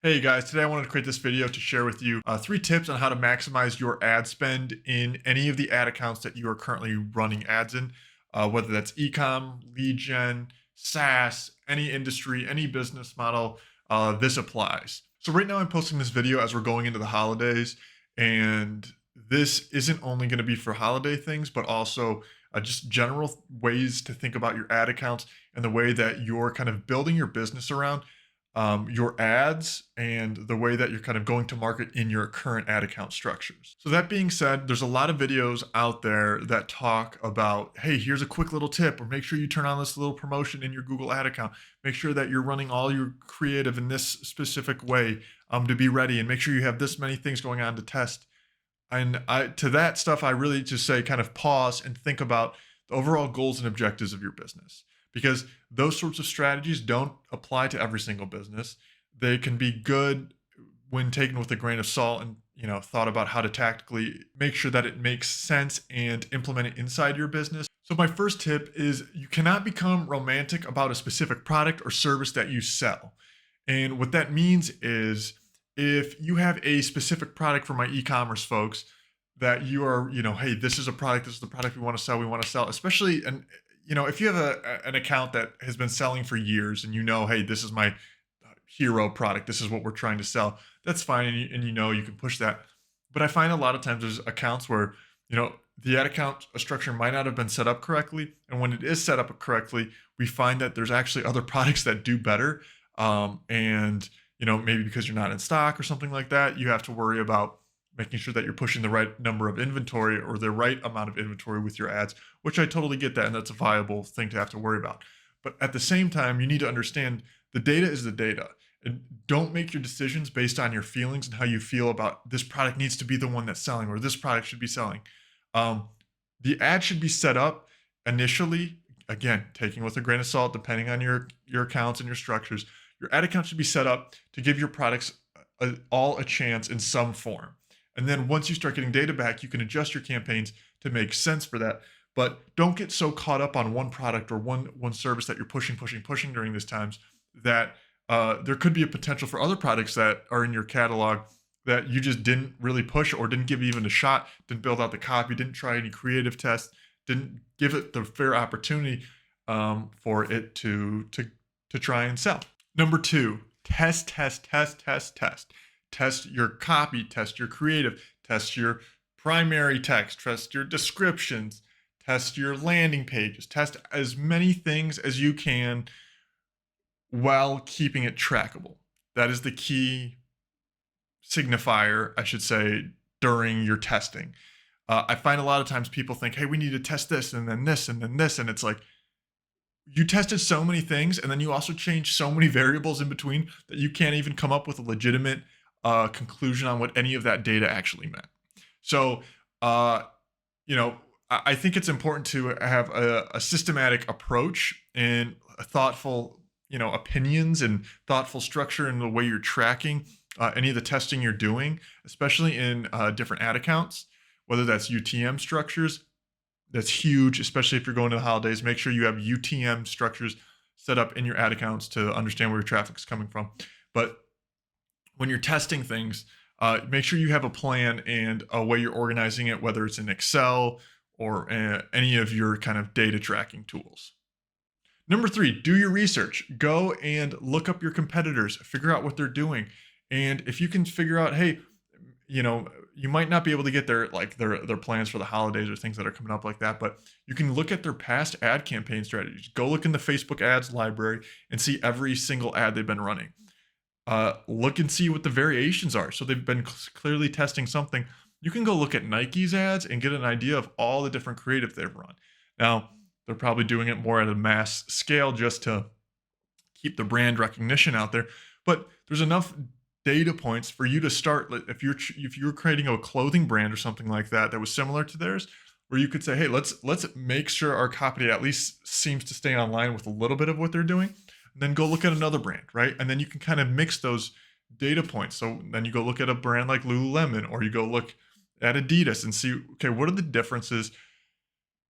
Hey guys, today I wanted to create this video to share with you 3 tips on how to maximize your ad spend in any of the ad accounts that you are currently running ads in, whether that's ecom, lead gen, SaaS, any industry, any business model, this applies. So right now I'm posting this video as we're going into the holidays, and this isn't only going to be for holiday things, but also just general ways to think about your ad accounts and the way that you're kind of building your business around your ads and the way that you're kind of going to market in your current ad account structures. So that being said, there's a lot of videos out there that talk about, hey, here's a quick little tip, or make sure you turn on this little promotion in your Google ad account. Make sure that you're running all your creative in this specific way to be ready, and make sure you have this many things going on to test. And to that stuff, I really just say kind of pause and think about the overall goals and objectives of your business, because those sorts of strategies don't apply to every single business. They can be good when taken with a grain of salt and thought about how to tactically make sure that it makes sense and implement it inside your business. So my first tip is you cannot become romantic about a specific product or service that you sell. And what that means is if you have a specific product for my e-commerce folks that you are, hey, this is a product, this is the product we want to sell, especially, and if you have an account that has been selling for years and hey, this is my hero product, this is what we're trying to sell, that's fine. And you can push that. But I find a lot of times there's accounts where, the ad account structure might not have been set up correctly. And when it is set up correctly, we find that there's actually other products that do better. And maybe because you're not in stock or something like that, you have to worry about making sure that you're pushing the right number of inventory or the right amount of inventory with your ads, which I totally get that. And that's a viable thing to have to worry about. But at the same time, you need to understand the data is the data. And don't make your decisions based on your feelings and how you feel about this product needs to be the one that's selling or this product should be selling. Um, the ad should be set up initially, again, taking with a grain of salt, depending on your accounts and your structures. Your ad account should be set up to give your products all a chance in some form. And then once you start getting data back, you can adjust your campaigns to make sense for that. But don't get so caught up on one product or one service that you're pushing during these times that there could be a potential for other products that are in your catalog that you just didn't really push or didn't give even a shot, didn't build out the copy, didn't try any creative tests, didn't give it the fair opportunity for it to try and sell. Number two, test. Test your copy, test your creative, test your primary text, test your descriptions, test your landing pages, test as many things as you can while keeping it trackable. That is the key signifier, I should say, during your testing. I find a lot of times people think, hey, we need to test this and then this and then this. And it's like, you tested so many things and then you also changed so many variables in between that you can't even come up with a legitimate conclusion on what any of that data actually meant. So, I think it's important to have a systematic approach and a thoughtful, opinions and thoughtful structure in the way you're tracking any of the testing you're doing, especially in different ad accounts, whether that's UTM structures. That's huge, especially if you're going to the holidays. Make sure you have UTM structures set up in your ad accounts to understand where your traffic's coming from. But when you're testing things, make sure you have a plan and a way you're organizing it, whether it's in Excel or any of your kind of data tracking tools. Number three, do your research. Go and look up your competitors, figure out what they're doing. And if you can figure out, hey, you might not be able to get their plans for the holidays or things that are coming up like that, but you can look at their past ad campaign strategies. Go look in the Facebook ads library and see every single ad they've been running. Look and see what the variations are. So they've been clearly testing something. You can go look at Nike's ads and get an idea of all the different creative they've run. Now, they're probably doing it more at a mass scale just to keep the brand recognition out there. But there's enough data points for you to start. If you're creating a clothing brand or something like that was similar to theirs, where you could say, hey, let's make sure our copy at least seems to stay online with a little bit of what they're doing. Then go look at another brand, right? And then you can kind of mix those data points. So then you go look at a brand like Lululemon, or you go look at Adidas and see, okay, what are the differences?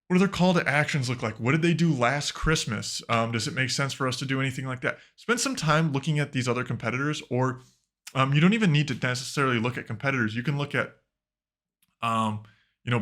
What do their call to actions look like? What did they do last Christmas? Does it make sense for us to do anything like that? Spend some time looking at these other competitors, or You don't even need to necessarily look at competitors. You can look at um,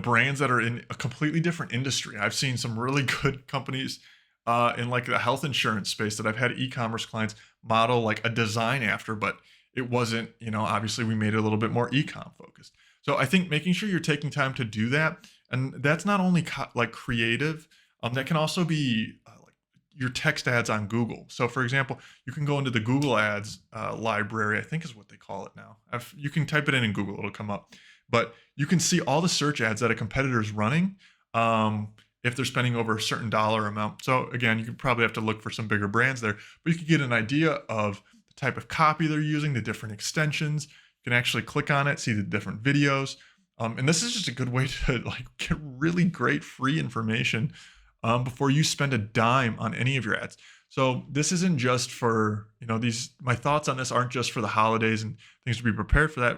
brands that are in a completely different industry. I've seen some really good companies in like the health insurance space that I've had e-commerce clients model like a design after, but it wasn't, obviously we made it a little bit more e-com focused. So I think making sure you're taking time to do that, and that's not only like creative, that can also be like your text ads on Google. So for example, you can go into the Google Ads library, I think is what they call it now. You can type it in Google, it'll come up. But you can see all the search ads that a competitor is running if they're spending over a certain dollar amount. So again, you could probably have to look for some bigger brands there, but you can get an idea of the type of copy they're using, the different extensions. You can actually click on it, see the different videos. And this is just a good way to like get really great free information before you spend a dime on any of your ads. So this isn't just for, my thoughts on this aren't just for the holidays and things to be prepared for that.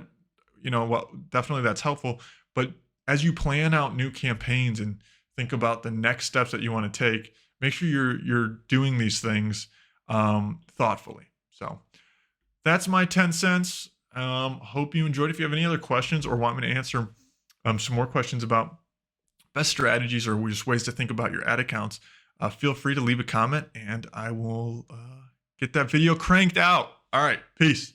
Well, definitely that's helpful. But as you plan out new campaigns and think about the next steps that you want to take, make sure you're doing these things thoughtfully. So that's my 10 cents. Hope you enjoyed. If you have any other questions or want me to answer some more questions about best strategies or just ways to think about your ad accounts, feel free to leave a comment and I will get that video cranked out. All right, peace.